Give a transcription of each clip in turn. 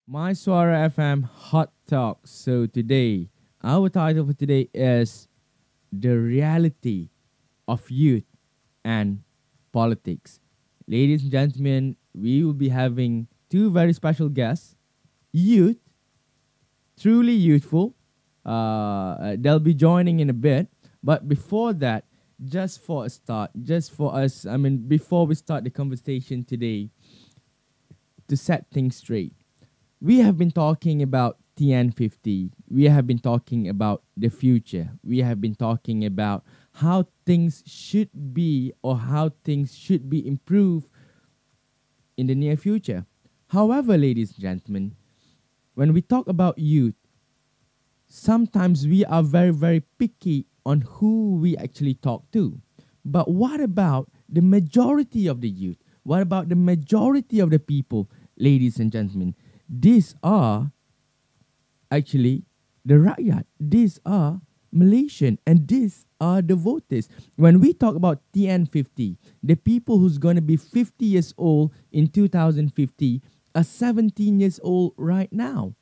Mysuara FM Hot Talk. So today, our title for today is The Reality of Youth and Politics. Ladies and gentlemen, we will be having two very special guests. Youth, truly youthful. They'll be joining in a bit. But before that, just for a start, just for us, before we start the conversation today, to set things straight, we have been talking about TN50. We have been talking about the future. We have been talking about how things should be or how things should be improved in the near future. However, ladies and gentlemen, when we talk about youth, sometimes we are very, very picky on who we actually talk to. But what about the majority of the youth? What about the majority of the people, ladies and gentlemen? These are actually the rakyat. These are Malaysian, and these are the voters. When we talk about TN50, the people who's going to be 50 years old in 2050 are 17 years old right now.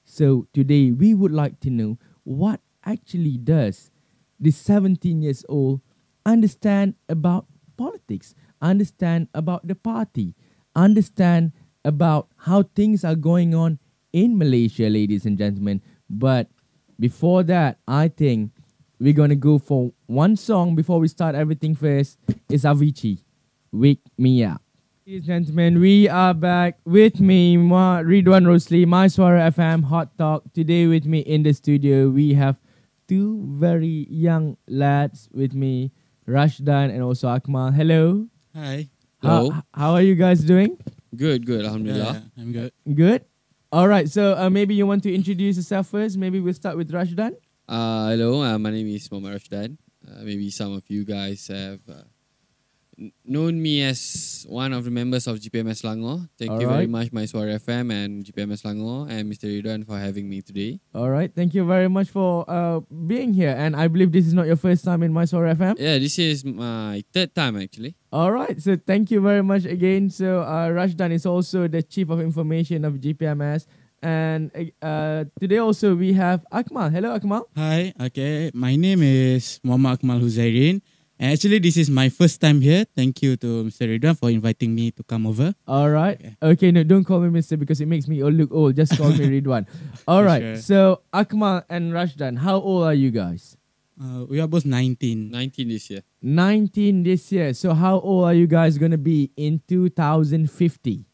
So today we would like to know what actually does the 17 years old understand about politics, understand about the party, understand about how things are going on in Malaysia, ladies and gentlemen. But before that, I think we're going to go for one song before we start everything first. It's Avicii, Wake Me Up. Ladies and gentlemen, we are back with me, Ridwan Rosli, Mysuara FM Hot Talk. Today with me in the studio, we have two very young lads with me, Rashdan and also Akmal. Hello. Hi. Hello. How are you guys doing? Good, Alhamdulillah. I'm good. Good. All right. So maybe you want to introduce yourself first. Maybe we'll start with Rashdan. Hello, my name is Muhammad Rashdan. Maybe some of you guys have known me as one of the members of GPMS Selangor. Thank you very much, Mysuara FM and GPMS Selangor and Mr. Ridwan for having me today. All right. Thank you very much for being here. And I believe this is not your first time in Mysuara FM. Yeah, this is my third time actually. All right. So thank you very much again. So Rashdan is also the Chief of Information of GPMS. And today also we have Akmal. Hello, Akmal. Hi. Okay. My name is Muhammad Akmal Huzairin. And actually, this is my first time here. Thank you to Mr. Ridwan for inviting me to come over. All right. Okay, no, don't call me Mr. because it makes me look old. Just call me Ridwan. All right. Sure. So Akmal and Rashdan, how old are you guys? We are both 19. 19 this year. 19 this year. So how old are you guys going to be in 2050?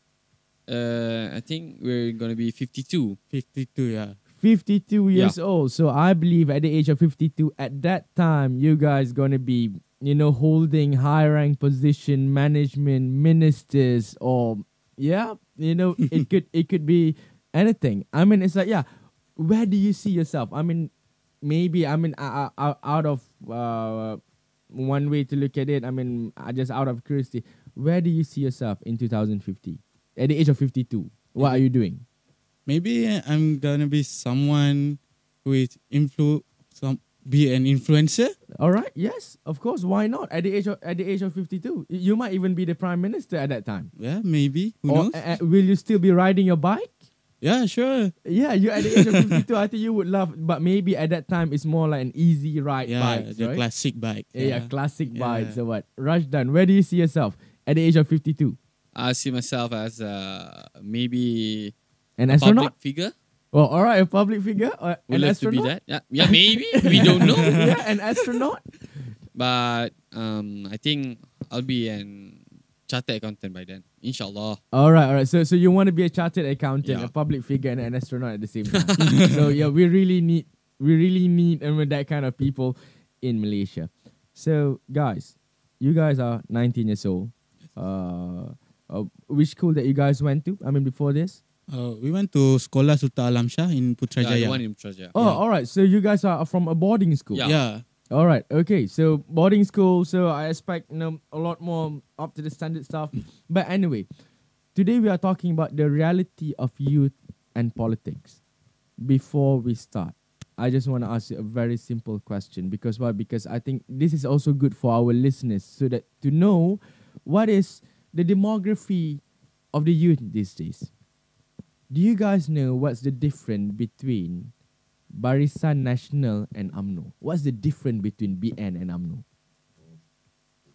I think we're going to be 52. 52, yeah. 52 years old. So I believe at the age of 52, at that time, you guys going to be, holding high rank position, management, ministers, or it could be anything. It's like, where do you see yourself? Maybe out of one way to look at it, just out of curiosity, where do you see yourself in 2050 at the age of 52? What are you doing? Maybe I'm gonna be someone who is be an influencer. All right. Yes, of course. Why not? At the age of 52, you might even be the prime minister at that time. Yeah, maybe. Who knows? Will you still be riding your bike? Yeah, sure. Yeah, you at the age of 52, I think you would love. But maybe at that time, it's more like an easy ride bike. Yeah, the classic bike. Yeah, classic bike. So what? Rashdan, where do you see yourself at the age of 52? I see myself as maybe an astronaut? Public figure. Oh, all right, a public figure? An astronaut? To be that. Yeah, maybe. We don't know. Yeah, an astronaut? But I think I'll be an chartered accountant by then. Inshallah. All right. So you want to be a chartered accountant, a public figure, and an astronaut at the same time. So yeah, we really need that kind of people in Malaysia. So guys, you guys are 19 years old. Which school that you guys went to? Before this? We went to Sekolah Sultan Alamsyah in Putrajaya. Yeah, the one in Putrajaya. Oh, all right. So you guys are from a boarding school? Yeah. All right. Okay. So boarding school. So I expect a lot more up to the standard stuff. But anyway, today we are talking about the reality of youth and politics. Before we start, I just want to ask you a very simple question. Because why? Because I think this is also good for our listeners, so that to know what is the demography of the youth these days. Do you guys know what's the difference between Barisan Nasional and UMNO? What's the difference between BN and UMNO?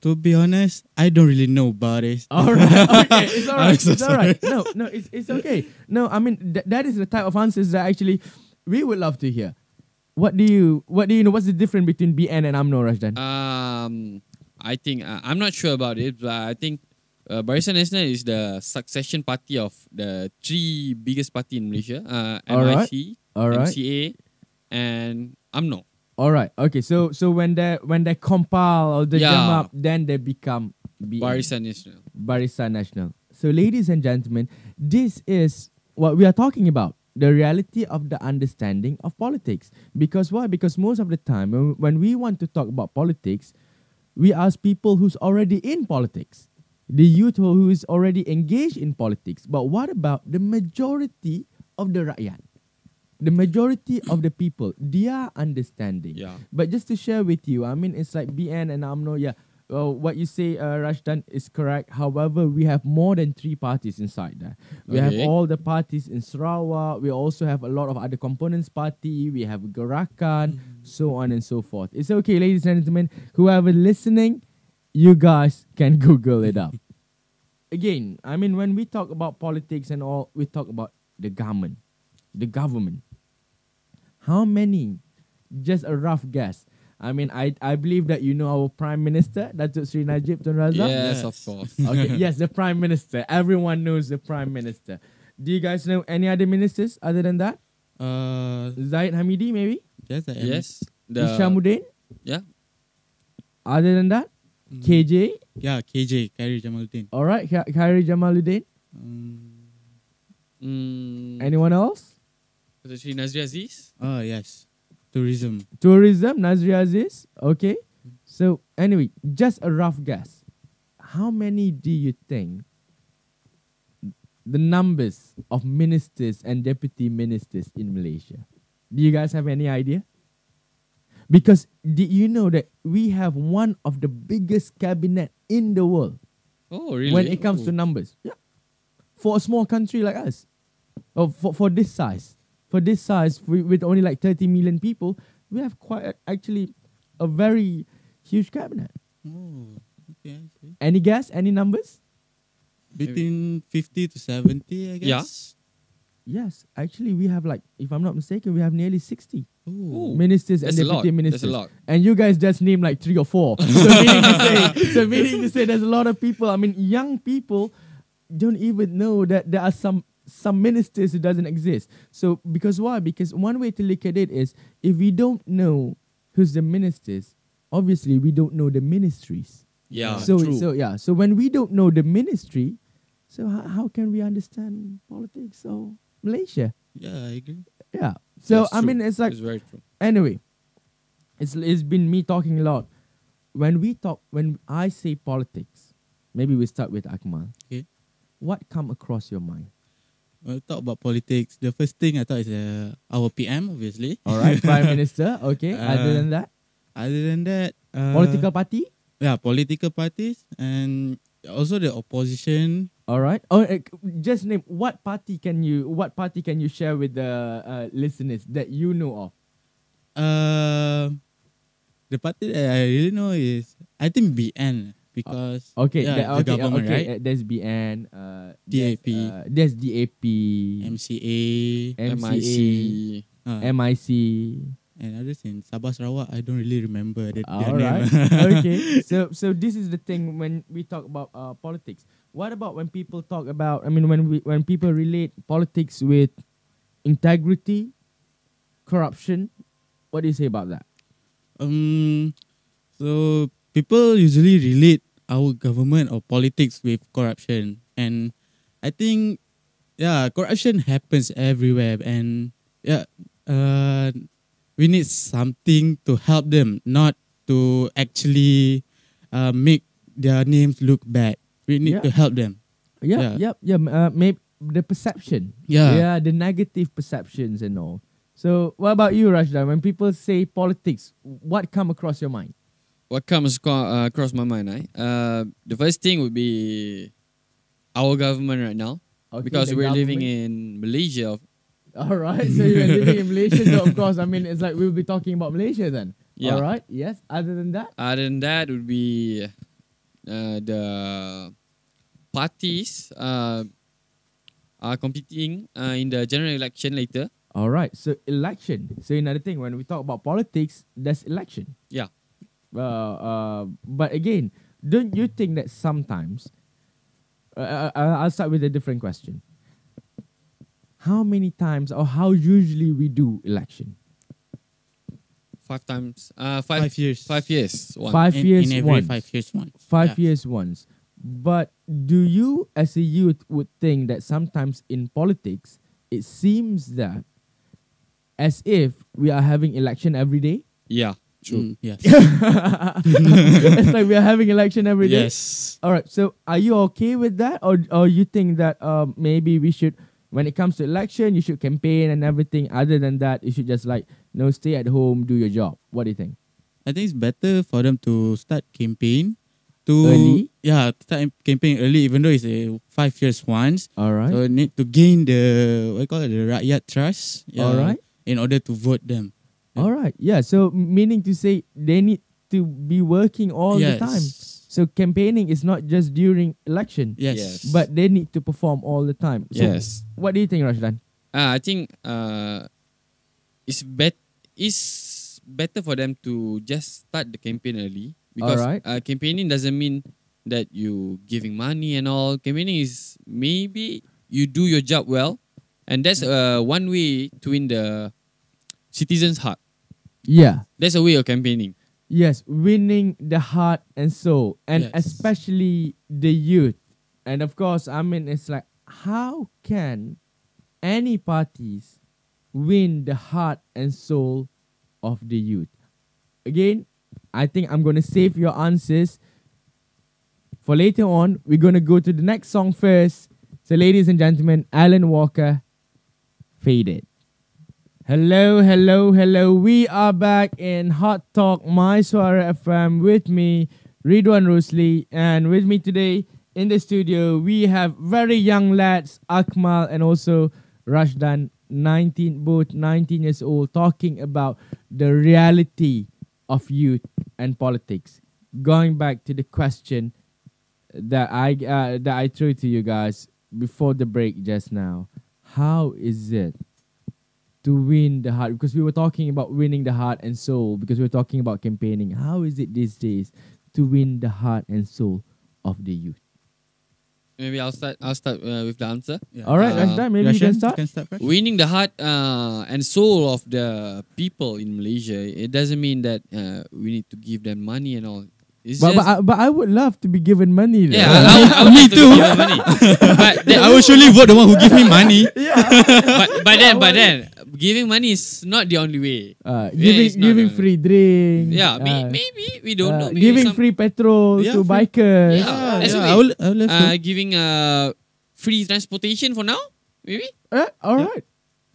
To be honest, I don't really know about it. All right, okay, it's all right, I'm so it's all right. No, it's okay. No, I mean that is the type of answers that actually we would love to hear. What do you know? What's the difference between BN and UMNO, Rashdan? I think I'm not sure about it, but I think Barisan Nasional is the succession party of the three biggest party in Malaysia: MIC, All right. MCA, and UMNO. All right. Okay. So when they compile or they Yeah. jam up, then they become BN. Barisan Nasional. Barisan Nasional. So, ladies and gentlemen, this is what we are talking about. The reality of the understanding of politics. Because why? Because most of the time when we want to talk about politics, we ask people who's already in politics. The youth who is already engaged in politics. But what about the majority of the rakyat? The majority of the people, their understanding. Yeah. But just to share with you, I mean, it's like BN and UMNO, yeah. What you say, Rashdan, is correct. However, we have more than 3 parties inside there. We have Okay. all the parties in Sarawak. We also have a lot of other components party. We have Gerakan, so on and so forth. It's okay, ladies and gentlemen. Whoever listening, you guys can Google it up. Again, I mean, when we talk about politics and all, we talk about the government. The government. How many? Just a rough guess. I mean, I believe that you know our Prime Minister, Datuk Sri Najib Tun Razak. Yes, of course. Okay, yes, the Prime Minister. Everyone knows the Prime Minister. Do you guys know any other ministers other than that? Zaid Hamidi, maybe? Yes, I am. Yes. Ishamuddin? Yeah. Other than that? KJ? Yeah, KJ, Khairi Jamaluddin. All right, Khairi Jamaluddin. Anyone else? Sri Nazri Aziz. Oh, yes. Tourism. Tourism, Nazri Aziz. Okay. So, anyway, just a rough guess. How many do you think the numbers of ministers and deputy ministers in Malaysia? Do you guys have any idea? Because did you know that we have one of the biggest cabinet in the world Oh, really? when it comes to numbers? Yeah. For a small country like us. Oh, for this size. For this size, with only like 30 million people, we have actually a very huge cabinet. Oh, okay, I see. Any guess? Any numbers? Between 50 to 70, I guess. Yes, actually, we have like, if I'm not mistaken, we have nearly 60 Oh. ministers and That's a deputy lot. ministers. That's a lot. And you guys just named like 3 or 4. So meaning to say, there's a lot of people. I mean, young people don't even know that there are some ministers who doesn't exist. So because why? Because one way to look at it is, if we don't know who's the ministers, obviously we don't know the ministries. Yeah, So true. so when we don't know the ministry, so how can we understand politics or Malaysia? Yeah, I agree. Yeah. So That's I true. mean, it's like, It's very true. anyway, it's been me talking a lot. When I say politics, maybe we start with Akmal. Okay. What come across your mind? When we talk about politics, the first thing I thought is our PM, obviously. All right, Prime Minister. Okay. Other than that, Other than that, political party. Yeah, political parties and also the opposition. All right. Oh, just name what party can you share with the listeners that you know of? The party that I really know is, I think, BN, because Okay. the government, right? There's BN. DAP. There's DAP. MCA, MIC. MIC. and others in Sabah Sarawak. I don't really remember their All name. right. Okay. So this is the thing when we talk about politics. What about when people talk about? I mean, when people relate politics with integrity, corruption, what do you say about that? So people usually relate our government or politics with corruption, and I think, corruption happens everywhere, and we need something to help them, not to actually make their names look bad. We need to help them. Maybe the perception. Yeah. The negative perceptions and all. So, what about you, Rashdan? When people say politics, what come across your mind? What comes across my mind, the first thing would be our government right now, Okay, because the we're living government. in Malaysia. All right, so you're living in Malaysia, so of course, I mean, it's like we'll be talking about Malaysia then. Yeah. All right, yes. Other than that, Other than that, would be the parties are competing in the general election later. all right. So election. So another thing, when we talk about politics, that's election. Yeah. But again, don't you think that sometimes? I'll start with a different question. How many times or how usually we do election? 5 times. 5 years. 5 years. One. 5 In years every once. 5 years once. 5 Yeah. years once. But do you, as a youth, would think that sometimes in politics, it seems that as if we are having election every day? Yeah. True. Yes. It's like we are having election every day. Yes. All right. So are you okay with that, or you think that maybe we should, when it comes to election, you should campaign and everything? Other than that, you should just like stay at home, do your job. What do you think? I think it's better for them to start campaign to Early? Yeah, start campaign early, even though it's a 5 years once. All right. So need to gain the what you call it, the rakyat trust. Yeah, All right. In order to vote them. All right. Yeah. So meaning to say they need to be working all the time. So campaigning is not just during election, Yes. Yes. but they need to perform all the time. So Yes. what do you think, Rashdan? I think it's better for them to just start the campaign early, because Alright. Campaigning doesn't mean that you giving money and all. Campaigning is maybe you do your job well, and that's one way to win the citizens' heart. Yeah. That's a way of campaigning. Yes, winning the heart and soul, and Yes. especially the youth. And of course, I mean, it's like, how can any parties win the heart and soul of the youth? Again, I think I'm going to save your answers for later on. We're going to go to the next song first. So, ladies and gentlemen, Alan Walker, Faded. Hello, hello, hello. We are back in Hot Talk, Mysuara FM, with me, Ridwan Rusli, and with me today in the studio, we have very young lads, Akmal and also Rashdan, both 19 years old, talking about the reality of youth and politics. Going back to the question that I threw to you guys before the break just now, how is it to win the heart? Because we were talking about winning the heart and soul, because we were talking about campaigning. How is it these days to win the heart and soul of the youth? Maybe I'll start with the answer. Yeah. All right, Rashdan, maybe you can start. first. Winning the heart and soul of the people in Malaysia, it doesn't mean that we need to give them money and all. It's But, just, but I would love to be given money. Though. yeah, I would Me like to too. give them money. But I will surely vote the one who give me money. but then giving money is not the only way. it's not Giving the- free drink. Yeah, maybe we don't know. Maybe Giving some- free petrol Yeah, to free- bikers. Yeah. That's yeah, okay. I will love to. giving free transportation for now. Maybe. All right.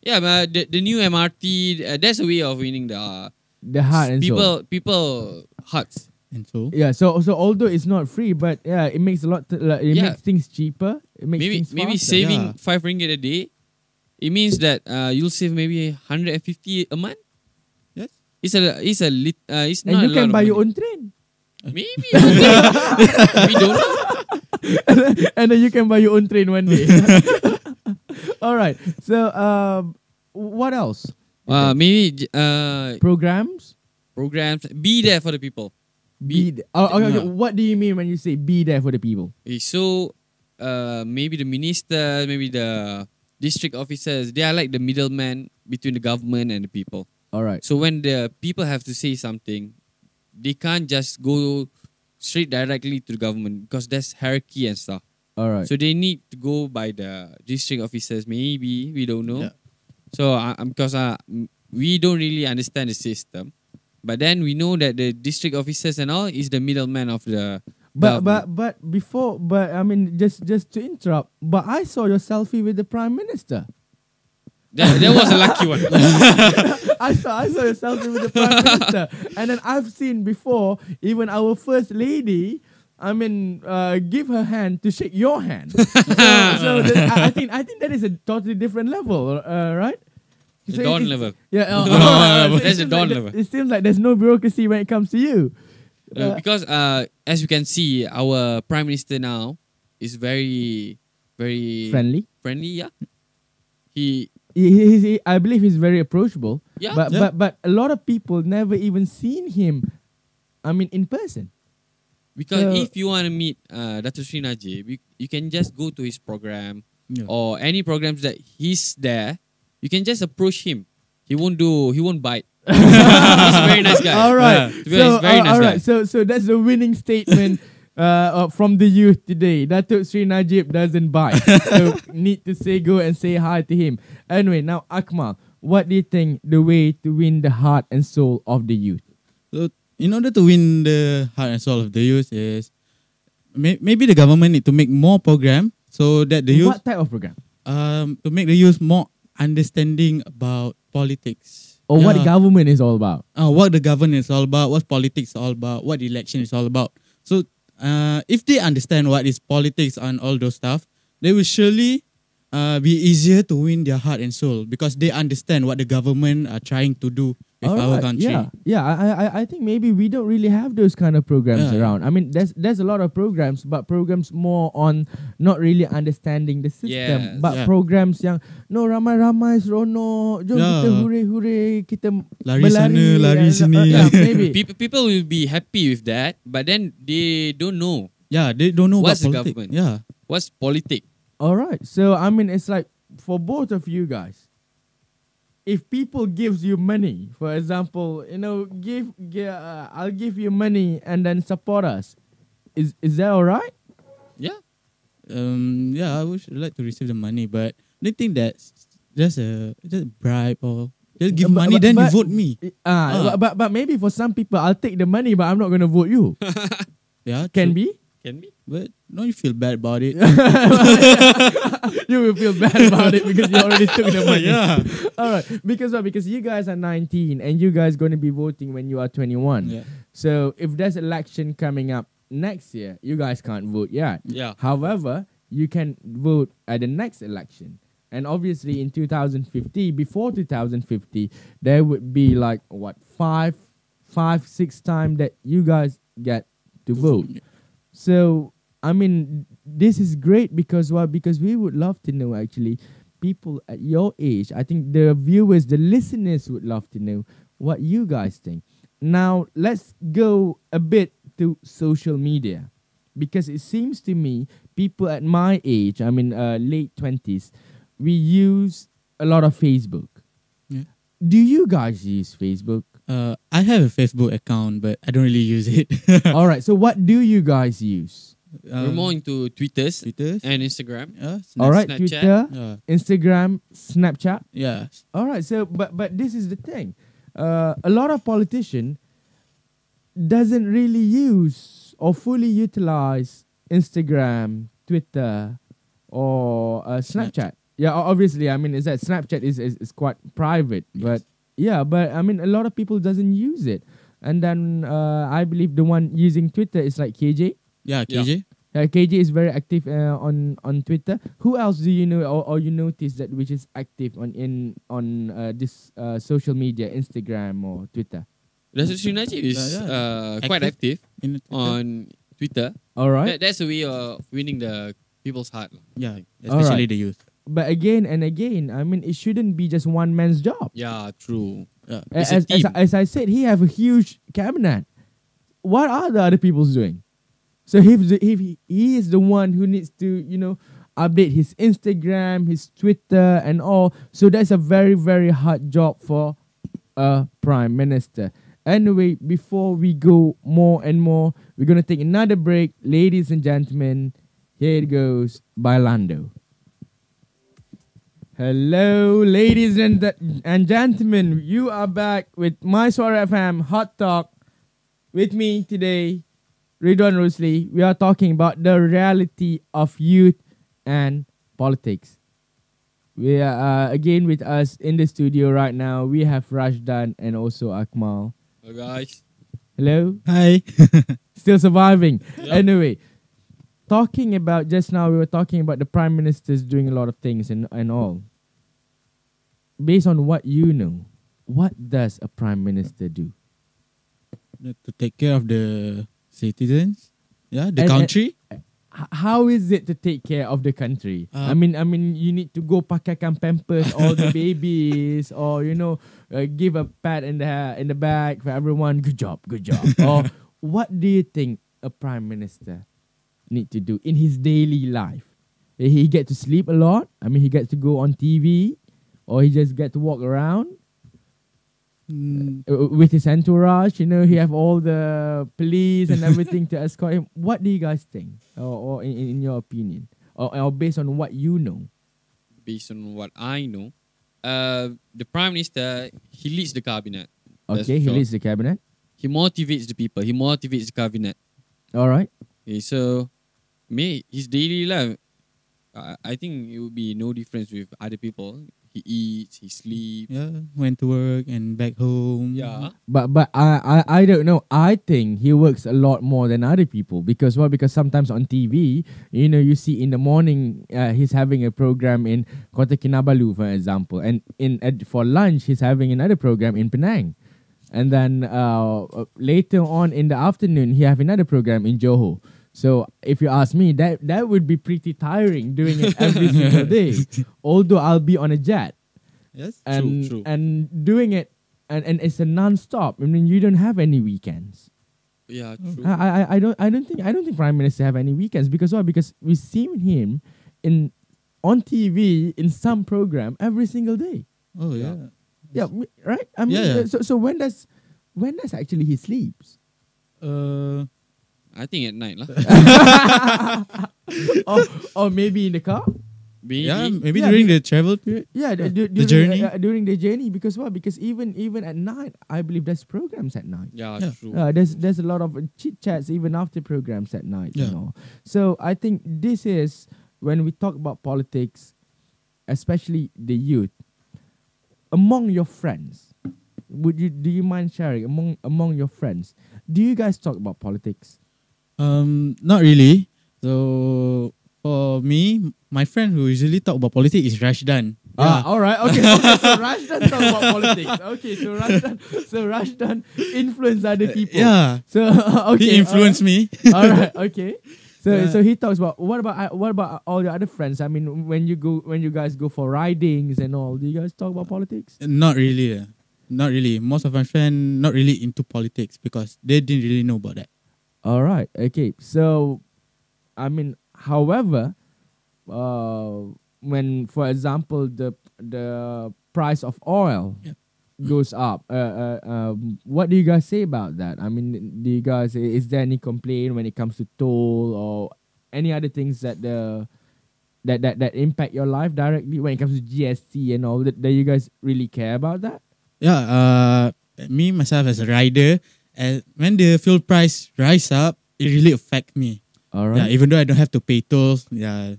Yeah, but the new MRT, that's a way of winning the The heart and soul. people hearts. And so Yeah. So although it's not free, but yeah, it makes a lot. It Yeah. makes things cheaper. It makes Maybe things maybe faster. saving Yeah. 5 ringgit a day, it means that you'll save maybe 150 a month. Yes. It's it's And not you a can lot buy of your money. own train. Maybe. We don't know. And then you can buy your own train one day. All right. So what else? Maybe Programs. programs. Be there for the people. Okay. Yeah. What do you mean when you say be there for the people? So maybe the minister, maybe the district officers, they are like the middleman between the government and the people. All right. So when the people have to say something, they can't just go straight directly to the government, because there's hierarchy and stuff. All right. So they need to go by the district officers. Maybe we don't know. Yeah. So because we don't really understand the system, but then we know that the district officers and all is the middleman of the. But before, I mean, just to interrupt, but I saw your selfie with the Prime Minister. That was a lucky one. I saw yourself with the Prime Minister. And then I've seen before, even our First Lady, give her hand to shake your hand. I think that is a totally different level, right? The Dawn level. Yeah, That's the Dawn level. It seems like there's no bureaucracy when it comes to you. Because as you can see, our Prime Minister now is very, very Friendly. Yeah. I believe he's very approachable. Yeah. But a lot of people never even seen him. In person. Because if you want to meet Dr. Sri Najib, you can just go to his program or any programs that he's there. You can just approach him. He won't bite. He's a very nice guy. All right. Guy. So that's the winning statement from the youth today. Datuk Sri Najib doesn't bite. So need to go and say hi to him. Anyway, now Akmal, what do you think the way to win the heart and soul of the youth? So, in order to win the heart and soul of the youth is maybe the government need to make more program so that the youth... What type of program? To make the youth more understanding about politics. Or what the government is all about. What the government is all about, what politics is all about, what the election is all about. So if they understand what is politics and all those stuff, they will surely be easier to win their heart and soul because they understand what the government are trying to do with our country. I think maybe we don't really have those kind of programs around. There's a lot of programs, but programs more on not really understanding the system. But programs yang ramai-ramai seronok, jom kita hore-hore, kita lari sana, lari sini. Maybe people will be happy with that, but then they don't know. Yeah, they don't know what's the politics. government. Yeah, what's politics. All right. So it's like for both of you guys. If people gives you money, for example, I'll give you money and then support us. Is that all right? Yeah. I would like to receive the money, but they think that's just a bribe or just give money then you vote me. But maybe for some people I'll take the money, but I'm not gonna vote you. Yeah, can be. But don't you feel bad about it? You will feel bad about it because you already took the money. Yeah. All right. Because what? Because you guys are 19 and you guys going to be voting when you are 21. Yeah. So if there's election coming up next year, you guys can't vote yet. Yeah. However, you can vote at the next election. And obviously in 2050, before 2050, there would be like five, 6 times that you guys get to vote. So, this is great because what? Because we would love to know actually people at your age. I think the viewers, the listeners would love to know what you guys think. Now, let's go a bit to social media because it seems to me people at my age, late 20s, we use a lot of Facebook. Yeah. Do you guys use Facebook? I have a Facebook account, but I don't really use it. All right. So what do you guys use? We're more into Twitter and Instagram. All right. Snapchat. Twitter, Instagram, Snapchat. Yeah. All right. So, but this is the thing. A lot of politicians doesn't really use or fully utilize Instagram, Twitter, or Snapchat. Yeah, obviously. Is that Snapchat is quite private, but. Yeah, but a lot of people doesn't use it. And then I believe the one using Twitter is like KJ. Yeah, KJ. KJ is very active on Twitter. Who else do you know or you notice that which is active on this social media, Instagram or Twitter? Dr. Sri Najib is quite active on Twitter. All right. That's a way of winning the people's heart. Yeah, especially the youth. But again and again, it shouldn't be just one man's job. Yeah, true. As I said, he have a huge cabinet. What are the other people's doing? So if he is the one who needs to, update his Instagram, his Twitter and all. So that's a very, very hard job for a prime minister. Anyway, before we go more and more, we're going to take another break. Ladies and gentlemen, here it goes by Lando. Hello, ladies and gentlemen. You are back with Mysuara FM Hot Talk. With me today, Ridwan Rusli. We are talking about the reality of youth and politics. We are again with us in the studio right now. We have Rashdan and also Akmal. Hello, guys. Hello. Hi. Still surviving. Yep. Anyway, talking about just now, we were talking about the prime ministers doing a lot of things and all. Based on what you know, what does a prime minister do? To take care of the citizens. Yeah, the And- country. How is it to take care of the country? I mean, you need to go pakaikan pampers all the babies, or give a pat in the back for everyone. Good job. Or what do you think a prime minister need to do in his daily life? He get to sleep a lot. I mean, he gets to go on TV, or he just get to walk around. With his entourage, he have all the police and everything to escort him. What do you guys think, or in your opinion, or based on what you know? Based on what I know, the Prime Minister, he leads the cabinet. That's Okay, for he sure. leads the cabinet. He motivates the people. He motivates the cabinet. All right. Okay, so his daily life, I think it would be no difference with other people. He eats, he sleeps. Yeah, went to work and back home. Yeah. But I don't know. I think he works a lot more than other people because what? Because sometimes on TV, you see in the morning he's having a program in Kota Kinabalu, for example, and for lunch he's having another program in Penang, and then later on in the afternoon he have another program in Johor. So if you ask me, that would be pretty tiring doing it every single day. Although I'll be on a jet. Yes. And True. and doing it and it's a non-stop. I mean, you don't have any weekends. Yeah, true. I don't think prime minister have any weekends because why? Because we see him on TV in some program every single day. Oh yeah. Yeah, right. I mean, Yeah. so when does actually he sleeps? I think at night lah. or maybe in the car. Maybe. Yeah, maybe Yeah, during the travel period. Yeah, journey? during the journey. Because what? Because even at night, I believe there's programs at night. Yeah, Yeah. true. There's a lot of chit chats even after programs at night. Yeah. So I think this is when we talk about politics, especially the youth, among your friends. Do you mind sharing among your friends? Do you guys talk about politics? Not really. So for me, my friend who usually talk about politics is Rashdan. All right. Okay. So Rashdan talk about politics. Okay. So Rashdan influence other people. Yeah. So okay. He influenced me. All right. Okay. So Yeah. so he talks about what about all the other friends? I mean, when you guys go for ridings and all, do you guys talk about politics? Not really. Not really. Most of my friends not really into politics because they didn't really know about that. All right. Okay. So, I mean, however, when, for example, the price of oil Yep. goes up, what do you guys say about that? I mean, do you guys is there any complaint when it comes to toll or any other things that that impact your life directly when it comes to GST and all that? Do you guys really care about that? Yeah. Me myself as a rider, when the fuel price rise up, it really affect me. All Yeah. right. Even though I don't have to pay tolls. Yeah.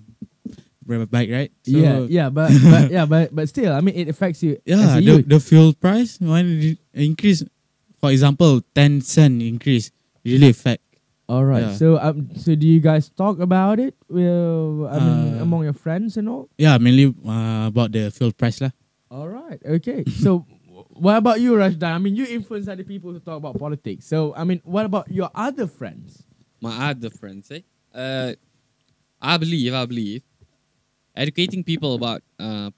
Ride a bike, right? So, but still, I mean, it affects you. Yeah, as a youth. the fuel price when it increase, for example, 10 cent increase really affect. All right. Yeah. So do you guys talk about it? Well, I mean, among your friends and all. Yeah, mainly about the fuel price lah. All right. Okay. So, what about you, Rashdan? I mean, you influence other people to talk about politics. So, I mean, what about your other friends? My other friends, I believe, educating people about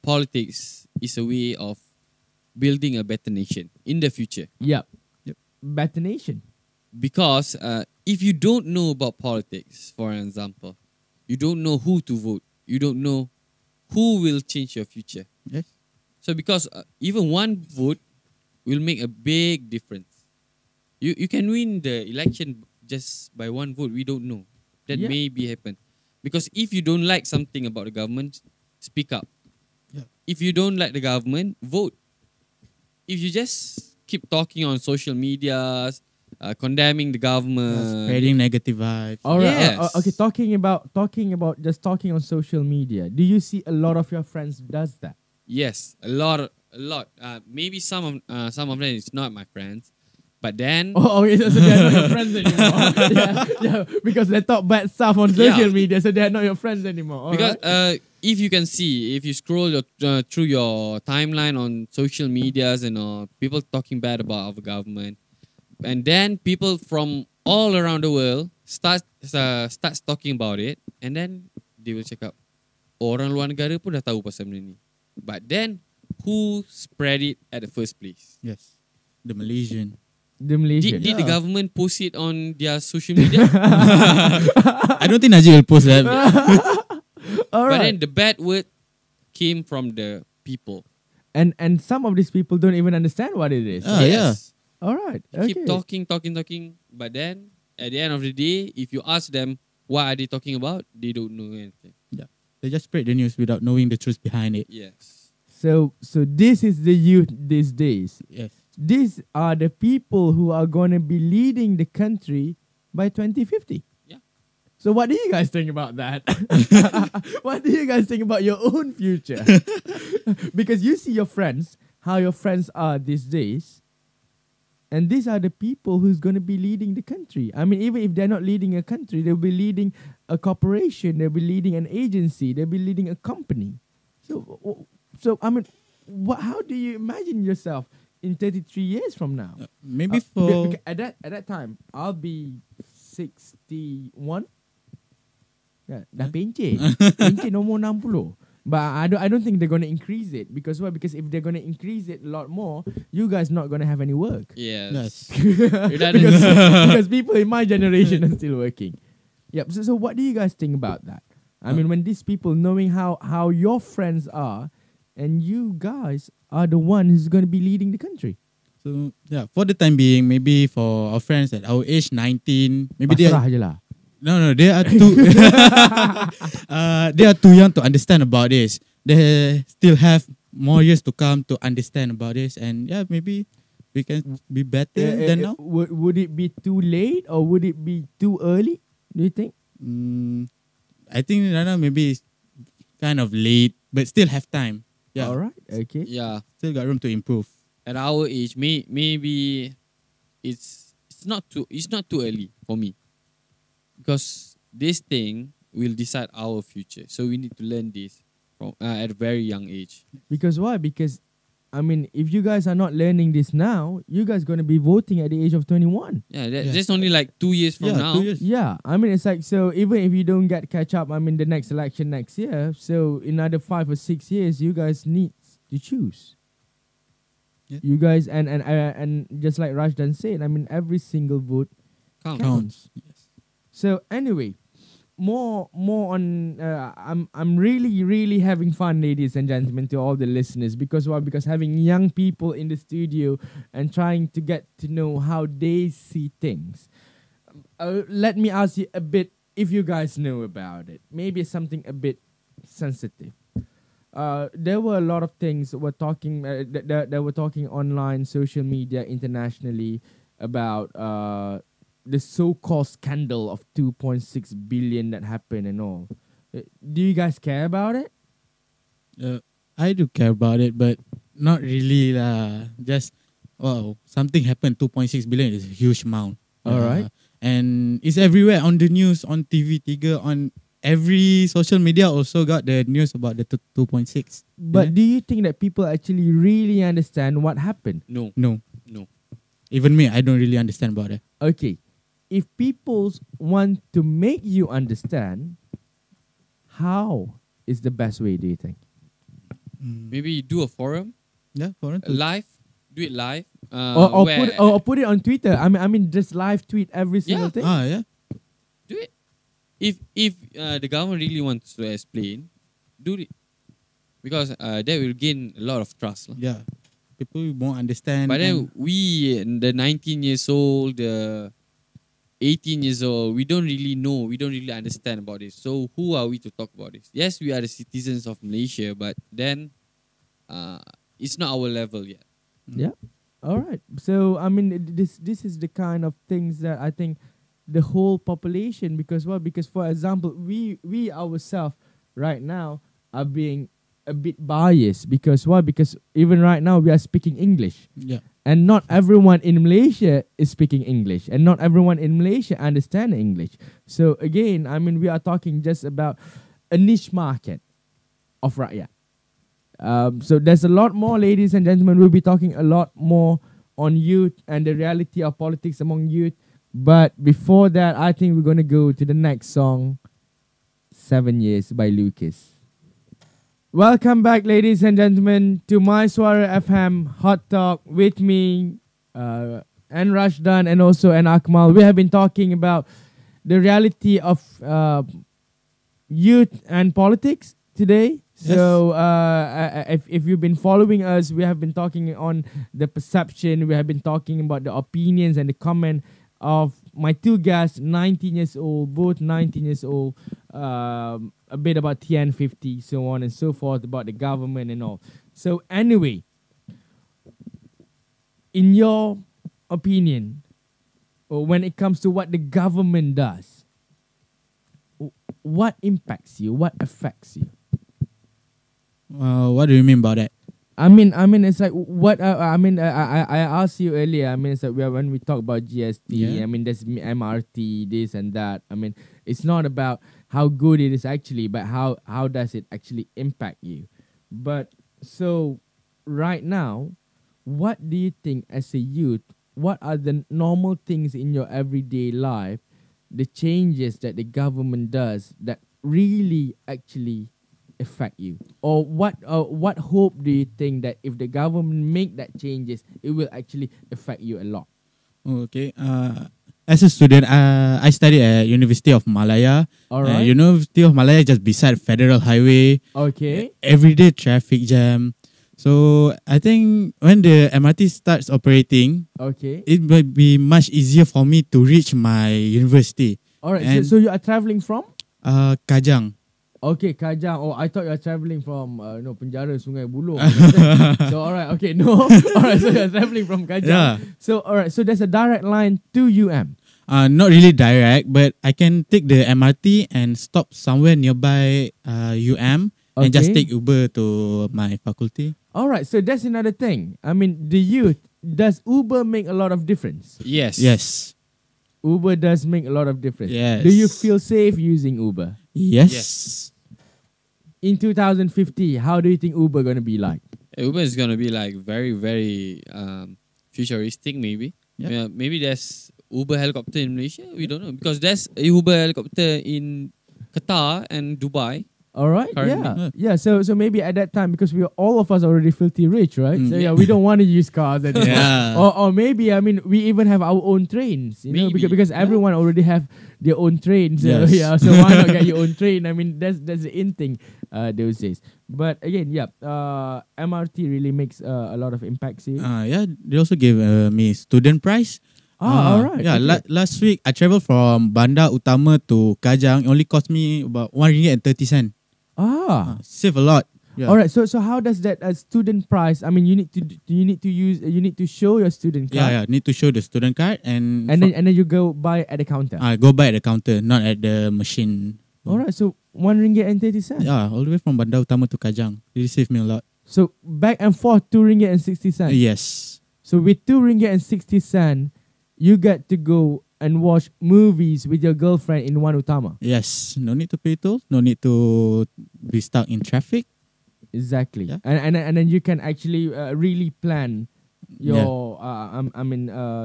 politics is a way of building a better nation in the future. Yep. Yep. Better nation. Because if you don't know about politics, for example, you don't know who to vote. You don't know who will change your future. Yes. So because even one vote will make a big difference. You can win the election just by one vote. We don't know. That Yeah. may be happen. Because if you don't like something about the government, speak up. Yeah. If you don't like the government, vote. If you just keep talking on social media, condemning the government. Spreading negative vibes. All right. Yes. Okay. Talking about just talking on social media. Do you see a lot of your friends does that? Yes, a lot. Maybe some of them is not my friends, but then Oh, okay. So they're not your friends anymore. yeah. Because they talk bad stuff on social media, so they're not your friends anymore. All because right. if you can see, if you scroll through your timeline on social medias and people talking bad about our government, and then people from all around the world starts talking about it, and then they will check out orang luar negara pun dah tahu pasal benda ni. But then who spread it at the first place? Yes. The Malaysian. The Malaysian. Did the government post it on their social media? I don't think Najib will post that. All But right. then the bad word came from the people. And some of these people don't even understand what it is. Ah, yeah. All right. They Okay. keep talking. But then at the end of the day, if you ask them what are they talking about, they don't know anything. Yeah. They just spread the news without knowing the truth behind it. Yes. So this is the youth these days. Yes. These are the people who are going to be leading the country by 2050. Yeah. So what do you guys think about that? What do you guys think about your own future? Because you see your friends, how your friends are these days. And these are the people who's going to be leading the country. I mean, even if they're not leading a country, they'll be leading a corporation, they'll be leading an agency, they'll be leading a company. So I mean, how do you imagine yourself in 33 years from now? Maybe for... At that time, I'll be 61. Yeah, dah pencet. Pencet nombor 60. But I don't think they're going to increase it. Because why? Because if they're going to increase it a lot more, you guys not going to have any work. Yes. because people in my generation are still working. Yep. So what do you guys think about that? I mean, when these people knowing how your friends are, and you guys are the one who's going to be leading the country. So, yeah, for the time being, maybe for our friends at our age, 19, maybe they Pasrah are... je lah. No, they are too... they are too young to understand about this. They still have more years to come to understand about this. And yeah, maybe we can be better than now. Would it be too late or would it be too early? Do you think? I think right now maybe it's kind of late, but still have time. Yeah. All right. Okay. Yeah. Still got room to improve. At our age, maybe it's not too early for me, because this thing will decide our future. So we need to learn this from at a very young age. Because why? Because I mean, if you guys are not learning this now, you guys gonna be voting at the age of 21. Yeah, that's only like 2 years from now. 2 years. Yeah, I mean, it's like, so even if you don't catch up, I mean, the next election next year, so in another 5 or 6 years, you guys need to choose. Yeah. You guys, and just like Rajdan said, I mean, every single vote counts. Yes. So anyway, more on I'm really having fun, ladies and gentlemen, to all the listeners, because why? Because having young people in the studio and trying to get to know how they see things. Let me ask you a bit, if you guys know about it. Maybe it's something a bit sensitive. There were a lot of things that were talking that were talking online, social media, internationally about the so-called scandal of 2.6 billion that happened and all. Do you guys care about it? I do care about it, but not really. Just, wow, something happened. 2.6 billion is a huge amount. All right. And it's everywhere on the news, on TV, on every social media also got the news about the 2.6. But do you think that people actually really understand what happened? No. Even me, I don't really understand about it. Okay. If people want to make you understand, how is the best way, do you think? Maybe you do a forum, Yeah, for it. live, do it live. Or put it on Twitter. I mean, just live tweet every single thing. Yeah. Do it. If the government really wants to explain, do it, because that will gain a lot of trust. Yeah. People won't understand. But then we, the 19 years old, the 18 years old, we don't really know, we don't really understand about this. So who are we to talk about this? Yes, we are the citizens of Malaysia, but then it's not our level yet. Yeah. All right. So I mean, this is the kind of things that I think the whole population, because what? Because for example, we ourselves right now are being a bit biased because what? Because even right now we are speaking English, Yeah. and not everyone in Malaysia is speaking English, and not everyone in Malaysia understand English. So again, I mean, we are talking just about a niche market of rakyat. So there's a lot more, ladies and gentlemen. We'll be talking a lot more on youth and the reality of politics among youth. But before that, I think we're gonna go to the next song, 7 Years by Lucas. Welcome back, ladies and gentlemen, to Mysuara FM Hot Talk with me, and Rashdan, and also and Akmal. We have been talking about the reality of youth and politics today. Yes. So, if you've been following us, we have been talking on the perception. We have been talking about the opinions and the comment of my two guests, 19 years old, both 19 years old. A bit about TN50, so on and so forth, about the government and all. So, anyway, in your opinion, or when it comes to what the government does, what impacts you? What affects you? What do you mean by that? I mean, it's like what I asked you earlier. I mean, it's like when we talk about GST. Yeah. I mean, there's MRT, this and that. I mean, it's not about how good it is actually, but how does it actually impact you? But so right now, what do you think as a youth? What are the normal things in your everyday life, the changes that the government does that really actually affect you? Or what hope do you think that if the government make that changes, it will actually affect you a lot? Okay. As a student, I study at University of Malaya. All right. University of Malaya just beside Federal Highway. Okay. Everyday traffic jam. So I think when the MRT starts operating, Okay. it might be much easier for me to reach my university. All right. And So you are traveling from? Kajang. Okay, Kajang. Oh, I thought you are traveling from penjara Sungai Buloh. So all right, okay, no. All right, so you're traveling from Kajang. Yeah. So all right, so there's a direct line to UM. Not really direct, but I can take the MRT and stop somewhere nearby UM and just Okay. take Uber to my faculty. All right, so that's another thing. I mean, the youth, does Uber make a lot of difference? Yes. Yes. Uber does make a lot of difference. Yes. Do you feel safe using Uber? Yes. In 2050, how do you think Uber going to be like? Uber is gonna be like very, very futuristic. Maybe. Yep. Yeah. Maybe there's Uber helicopter in Malaysia. We don't know because there's a Uber helicopter in Qatar and Dubai. All right, Currently. yeah. So maybe at that time, because we all of us already filthy rich, right? Mm. So yeah, we don't want to use cars anymore. Yeah. Or maybe I mean we even have our own trains, you know, Maybe. because everyone already have their own trains. So, Yes. yeah, so why not get your own train? I mean that's the in thing those days. But again, yeah, MRT really makes a lot of impacts here. Yeah, they also gave me student price. All right. Yeah, okay. last week I traveled from Bandar Utama to Kajang. It only cost me about RM1.30. Save a lot. Yeah. All right. So how does that student price? I mean, you need to show your student card. Yeah. Need to show the student card and And then you go buy at the counter. go buy at the counter, not at the machine. All right. So RM1.30. Yeah, all the way from Bandar Utama to Kajang. It saved me a lot. So back and forth RM2.60. Yes. So with RM2.60, you get to go and watch movies with your girlfriend in One Utama. Yes. No need to pay toll. No need to be stuck in traffic. Exactly. Yeah. And then you can actually really plan your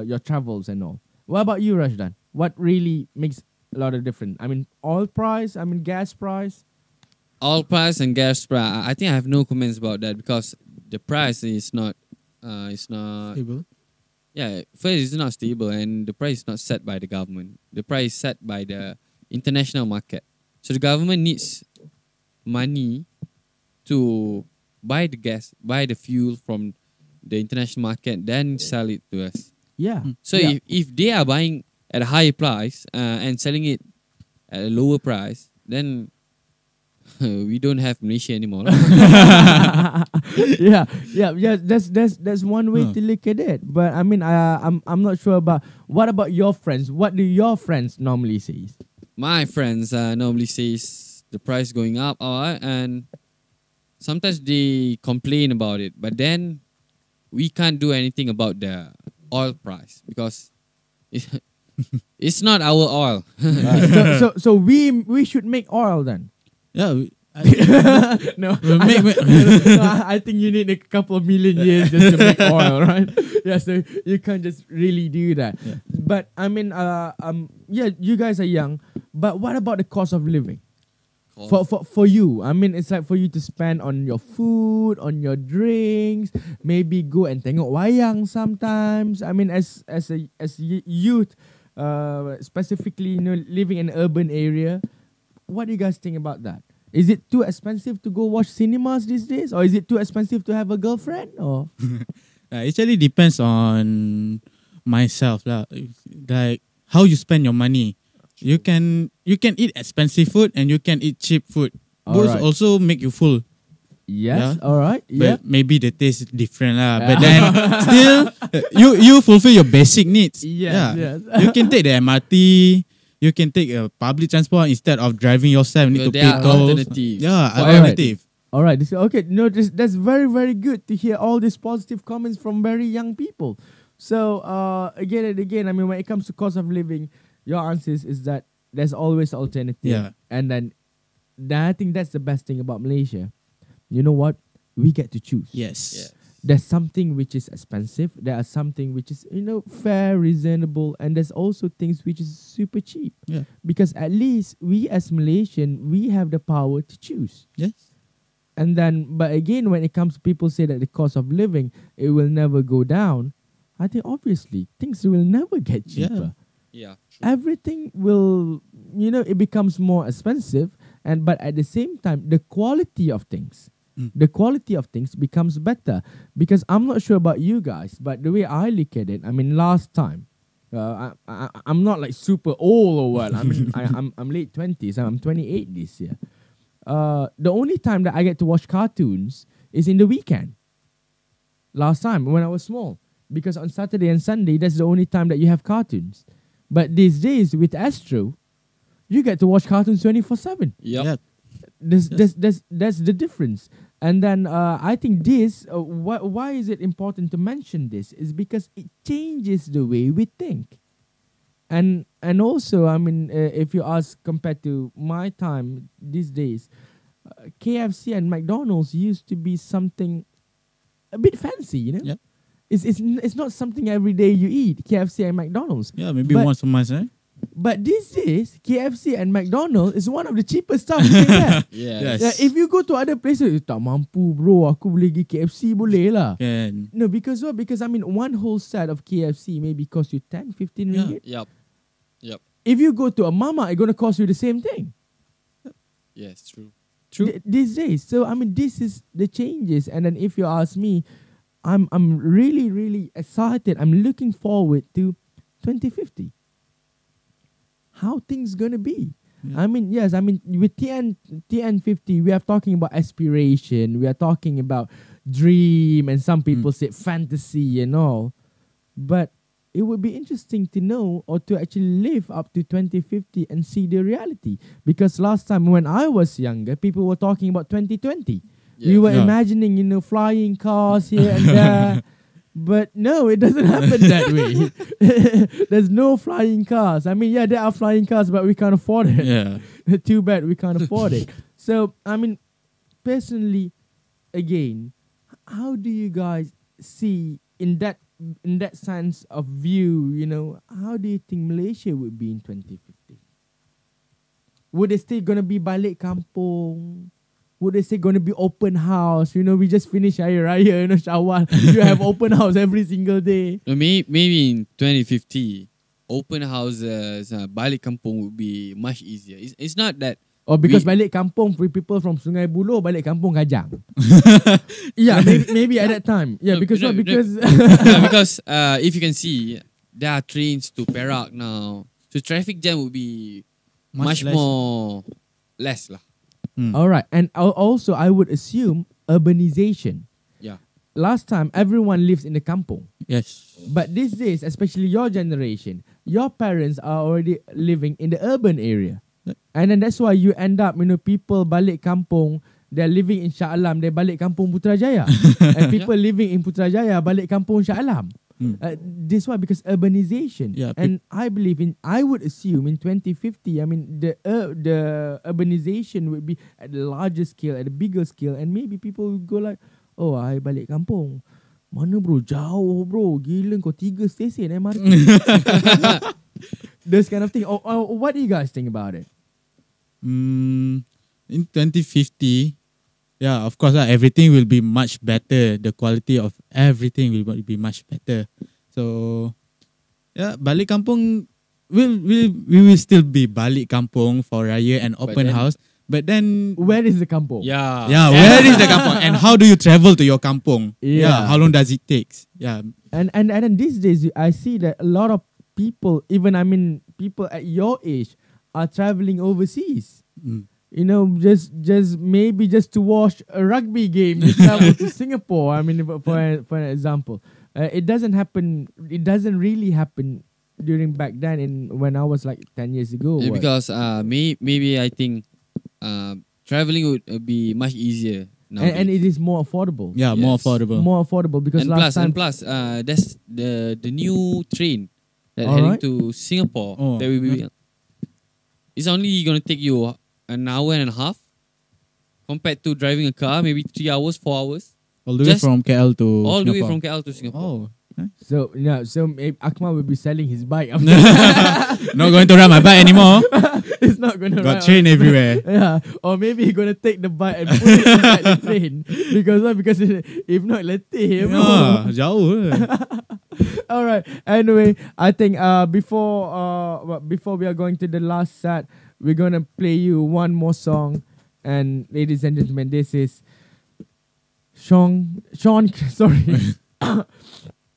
your travels and all. What about you, Rashdan? What really makes a lot of difference? I mean, oil price. I mean, gas price. Oil price and gas price. I think I have no comments about that because the price is not. It's not. Stable. Yeah, first it's not stable and the price is not set by the government. The price is set by the international market. So the government needs money to buy the gas, buy the fuel from the international market, then sell it to us. Yeah. So yeah. if they are buying at a higher price and selling it at a lower price, then we don't have Malaysia anymore. Yeah. That's one way to look at it. But I mean, I'm not sure about what about your friends. What do your friends normally say? My friends normally says the price going up, and sometimes they complain about it. But then we can't do anything about the oil price because it's not our oil. So we should make oil then. Yeah. No, We'll I think you need a couple of million years just to make oil, right? Yeah, so you can't just really do that. Yeah. But I mean, you guys are young, but what about the cost of living? For you, I mean, it's like for you to spend on your food, on your drinks, maybe go and tengok wayang sometimes. I mean, as youth, specifically, living in an urban area, what do you guys think about that? Is it too expensive to go watch cinemas these days, or is it too expensive to have a girlfriend? Or It actually depends on myself lah. Like how you spend your money. You can eat expensive food and you can eat cheap food. Both Alright. also make you full. yes, Yeah. all right, yeah. But maybe the taste is different lah. But then still, you fulfill your basic needs. Yes, yes. You can take the MRT. You can take a public transport instead of driving yourself. You need to There pay are tolls. alternatives. Yeah, For alternative. All right. Okay. No, that's very, very good to hear all these positive comments from very young people. So again and again, I mean, when it comes to cost of living, your answer is that there's always alternative. Yeah. And then I think that's the best thing about Malaysia. You know what? We get to choose. Yes. Yeah. There's something which is expensive. There are something which is fair, reasonable, and there's also things which is super cheap. Yeah. Because at least we as Malaysian, we have the power to choose. Yes. And then, but again, when it comes to people say that the cost of living, it will never go down. I think obviously things will never get cheaper. Yeah. True. Everything will, it becomes more expensive. But at the same time, the quality of things becomes better. Because I'm not sure about you guys, but the way I look at it, I mean, last time, I'm not like super old or what. I mean, I'm late 20s. I'm 28 this year. The only time that I get to watch cartoons is in the weekend. Last time when I was small, because on Saturday and Sunday, that's the only time that you have cartoons. But these days with Astro, you get to watch cartoons 24/7. Yep. Yeah. That's the difference. And then I think this, why is it important to mention this? Is because it changes the way we think. And also, I mean, if you ask compared to my time these days, KFC and McDonald's used to be something a bit fancy, Yeah. It's not something every day you eat, KFC and McDonald's. Yeah, maybe But- once a month, right? But these days, KFC and McDonald's is one of the cheapest stuff you can get. Yes. Yeah, if you go to other places, tak mampu bro, aku boleh pergi KFC boleh lah. Can. No, because what? Because I mean, one whole set of KFC maybe cost you 10, 15 Yeah. ringgit. Yep. If you go to a mama, it's going to cost you the same thing. Yes. True. These days. So, I mean, this is the changes. And then if you ask me, I'm really, really excited. I'm looking forward to 2050. How things going to be. Yeah. I mean, yes, I mean, with TN50, we are talking about aspiration. We are talking about dream. And some people say fantasy and all. But it would be interesting to know or to actually live up to 2050 and see the reality. Because last time when I was younger, people were talking about 2020. We were Yeah. imagining, flying cars here and there. But no, it doesn't happen that way. There's no flying cars. I mean, yeah, there are flying cars, but we can't afford it. Yeah. Too bad we can't afford it. So, I mean, personally, again, how do you guys see in that sense of view, how do you think Malaysia would be in 2050? Would it still gonna be balik kampung? Would they say going to be open house? We just finished Hari Raya, Syawal. You have open house every single day. No, maybe in 2050, open houses, balik kampung would be much easier. It's not that. Or because balik kampung, for people from Sungai Buloh, balik kampung Kajang. Yeah, maybe at that time. Yeah, No, because no, what? Because because if you can see, there are trains to Perak now. So traffic jam would be much less. more less lah. All right. And also, I would assume urbanization. Yeah. Last time, everyone lives in the kampong. Yes. But these days, especially your generation, your parents are already living in the urban area. Yep. And then that's why you end up, people balik kampung, they're living in Shah Alam, they balik kampung Putrajaya. And people living in Putrajaya balik kampung Shah Alam. This why, because urbanization. Yeah, And I would assume in 2050, the urbanization would be at the larger scale, at a bigger scale, and maybe people would go like, oh, I balik kampung. Mana bro, jauh bro. Gila kau 3 stesen MRT. This kind of thing. What do you guys think about it? In 2050, yeah, of course, everything will be much better. The quality of everything will be much better. So, yeah, balik kampung we will still be balik kampung for Raya and open house. But then, where is the kampung? Yeah. yeah, where is the kampung? And how do you travel to your kampung? Yeah. How long does it take? Yeah. And then these days, I see that a lot of people, even people at your age, are traveling overseas. Just maybe just to watch a rugby game, they travel to Singapore. For an example, it doesn't happen. It doesn't really happen during back then, when I was like 10 years ago. Yeah, because maybe I think traveling would be much easier now. And it is more affordable. Yeah, Yes. more affordable. More affordable because last time. That's the new train that All heading right. to Singapore. Oh, That will be. It's only gonna take you an hour and a half, compared to driving a car, maybe 3 hours, 4 hours, All the way Just from KL to all the way Singapore. from KL to Singapore. Oh. So maybe Akmal will be selling his bike. Not going to ride my bike anymore. It's not gonna Got ride train on- everywhere. Yeah, or maybe he's gonna take the bike and put it inside the train because if not, letih, bro. Yeah, jauh. All right. Anyway, I think before we are going to the last set, we're gonna play you one more song, and ladies and gentlemen, this is Sean. Sorry,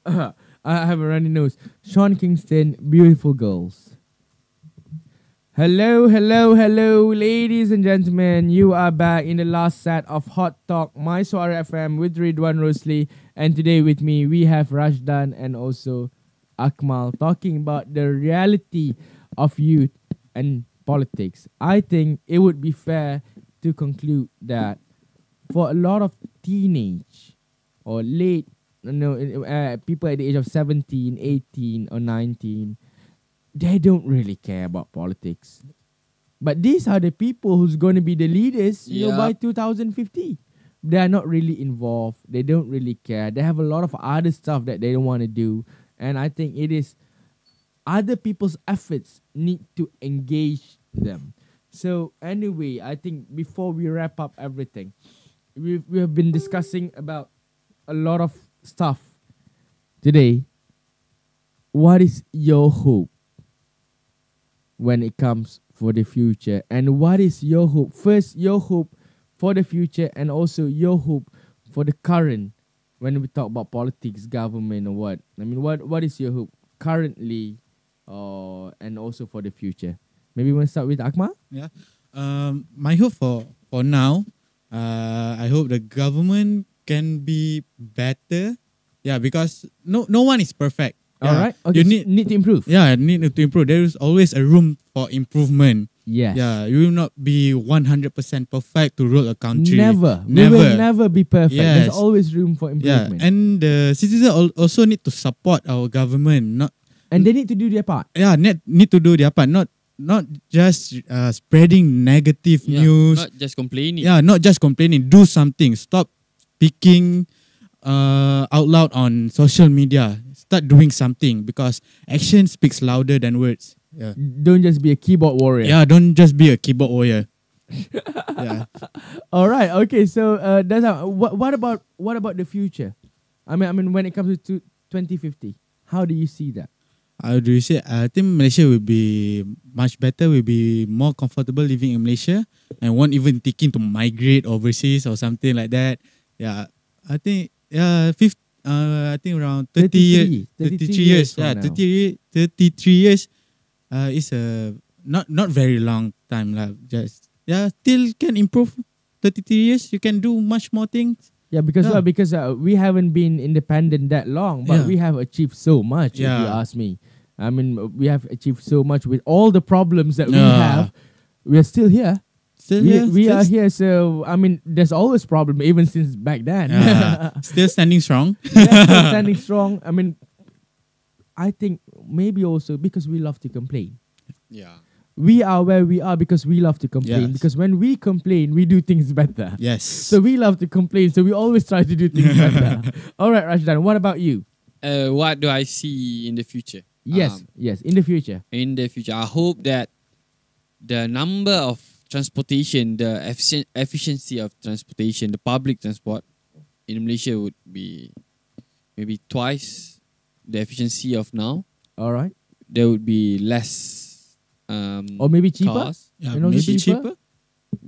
I have a runny nose. Sean Kingston, Beautiful Girls. Hello, ladies and gentlemen. You are back in the last set of Hot Talk, Mysuara FM with Ridwan Rosli. And today with me, we have Rashdan and also Akmal talking about the reality of youth and politics. I think it would be fair to conclude that for a lot of teenage or late, people at the age of 17, 18 or 19, they don't really care about politics. But these are the people who's going to be the leaders, by 2050. They are not really involved. They don't really care. They have a lot of other stuff that they don't want to do. And I think it is other people's efforts need to engage them. So anyway, I think before we wrap up everything, we have been discussing about a lot of stuff today. What is your hope when it comes for the future? And what is your hope? First, your hope for the future, and also your hope for the current, when we talk about politics, government, or what. What is your hope currently, and also for the future? Maybe we want to start with Akmal? Yeah. My hope for now, I hope the government can be better. Yeah, because no one is perfect. All right. Okay, You need to improve. need to improve. There is always a room for improvement. Yes. Yeah, you will not be 100% perfect to rule a country. Never. We will never be perfect. Yes. There's always room for Yeah, improvement. and the citizens also need to support our government. And they need to do their part. Need to do their part. Not just spreading negative news. Not just complaining. Yeah, not just complaining. Do something. Stop speaking out loud on social media. Start doing something, because action speaks louder than words. Yeah. Don't just be a keyboard warrior. Yeah, don't just be a keyboard warrior. Yeah. All right. Okay. So that's what about the future? I mean, when it comes to 2050, how do you see that? How do you say? I think Malaysia will be much better. Will be more comfortable living in Malaysia, and won't even thinking to migrate overseas or something like that. Yeah, I think I think around 30 years, 33 years. from Yeah, now. 33 years. Is a not very long time lah. Just still can improve. 33 years, you can do much more things. Yeah, because Yeah. we haven't been independent that long, but Yeah. we have achieved so much. If you Yeah. ask me, I mean, we have achieved so much with all the problems that we Yeah. have. We are still here. Still we here, we still are here. So I mean, there's always problem, even since back then. Still standing strong. Yeah, still standing strong. I mean, I think maybe also because we love to complain. Yeah. We are where we are because we love to complain. Yes. Because when we complain, we do things better. Yes. So we love to complain. So we always try to do things better. All right, Rashdan, what about you? What do I see in the future? Yes, yes, in the future. In the future, I hope that the number of transportation, the efficiency of transportation, the public transport in Malaysia would be maybe twice the efficiency of now. All right. There would be less Or maybe cheaper. cars, Yeah, And also maybe cheaper? cheaper.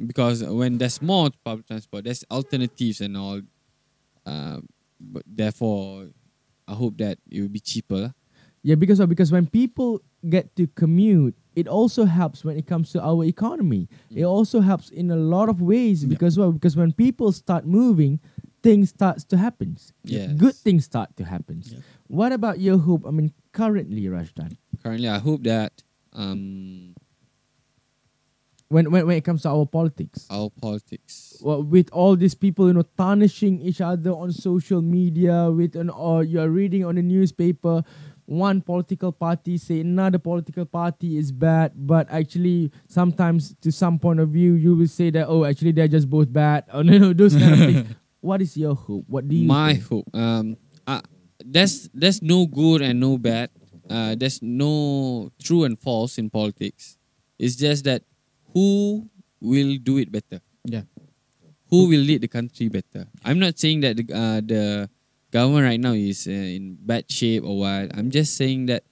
because when there's more public transport, there's alternatives and all. But therefore, I hope that it will be cheaper. Yeah, because when people get to commute, it also helps when it comes to our economy. It also helps in a lot of ways because when people start moving, things starts to happen. Yes. Good things start to happen. Yeah. What about your hope? I mean, currently, Rashdan, Currently, I hope that when it comes to our politics, our politics. well, with all these people, tarnishing each other on social media, or you're reading on the newspaper, one political party say another political party is bad, but actually sometimes to some point of view you will say that, oh, actually they're just both bad, or those kind of things. What is your hope? What do you My think? hope. There's no good and no bad. There's no true and false in politics. It's just that who will do it better? Yeah. Who will lead the country better? I'm not saying that the government right now is in bad shape or what. I'm just saying that,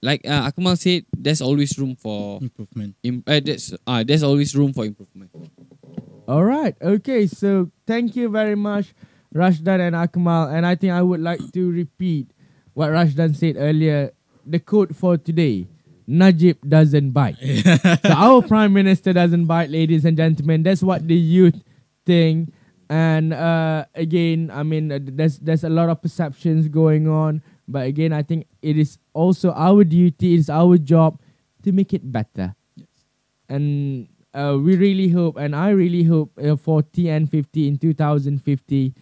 like Akmal said, there's always room for Improvement. there's always room for improvement. All right. Okay. So thank you very much, Rashdan and Akmal. And I think I would like to repeat what Rashdan said earlier. The quote for today: Najib doesn't bite. So our Prime Minister doesn't bite, ladies and gentlemen. That's what the youth think. And again, I mean, there's a lot of perceptions going on. But again, I think it is also our duty, it is our job to make it better. Yes. And we really hope, and I really hope for TN50 in 2050,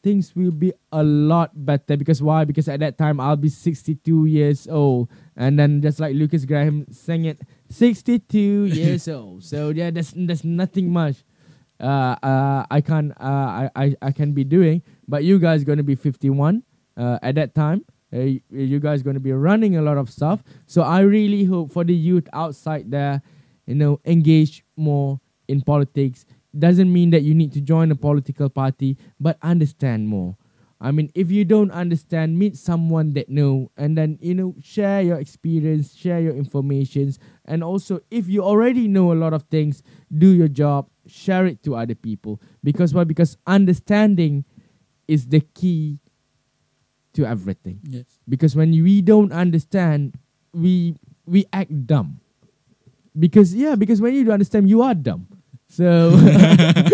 things will be a lot better. Because why? Because at that time, I'll be 62 years old. And then just like Lucas Graham sang it, 62 years old. So yeah, there's nothing much I can be doing. But you guys gonna be 51 at that time. You guys gonna be running a lot of stuff. So I really hope for the youth outside there, engage more in politics. Doesn't mean that you need to join a political party, but understand more. I mean, if you don't understand, meet someone that know, and then share your experience, share your informations, and also if you already know a lot of things, do your job, share it to other people. Because why? Because understanding is the key to everything. Yes. Because when we don't understand, we act dumb. Because when you don't understand, you are dumb. So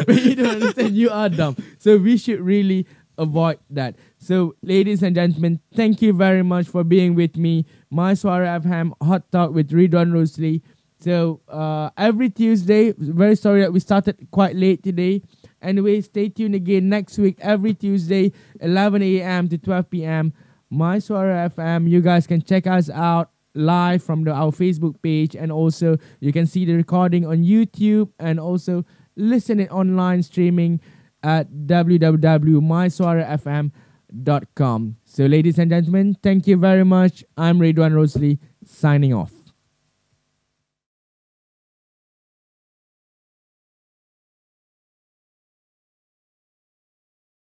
when you don't understand, you are dumb. So we should really avoid that. So ladies and gentlemen, thank you very much for being with me. Mysuara Hot Talk with Ridwan Rosli. So every Tuesday, very sorry that we started quite late today. Anyway, stay tuned again next week, every Tuesday, 11 a.m. to 12 p.m. Mysuara FM. You guys can check us out live from our Facebook page, and also you can see the recording on YouTube, and also listen it online streaming at www.mysuarafm.com. So ladies and gentlemen, thank you very much. I'm Ridwan Rosli signing off.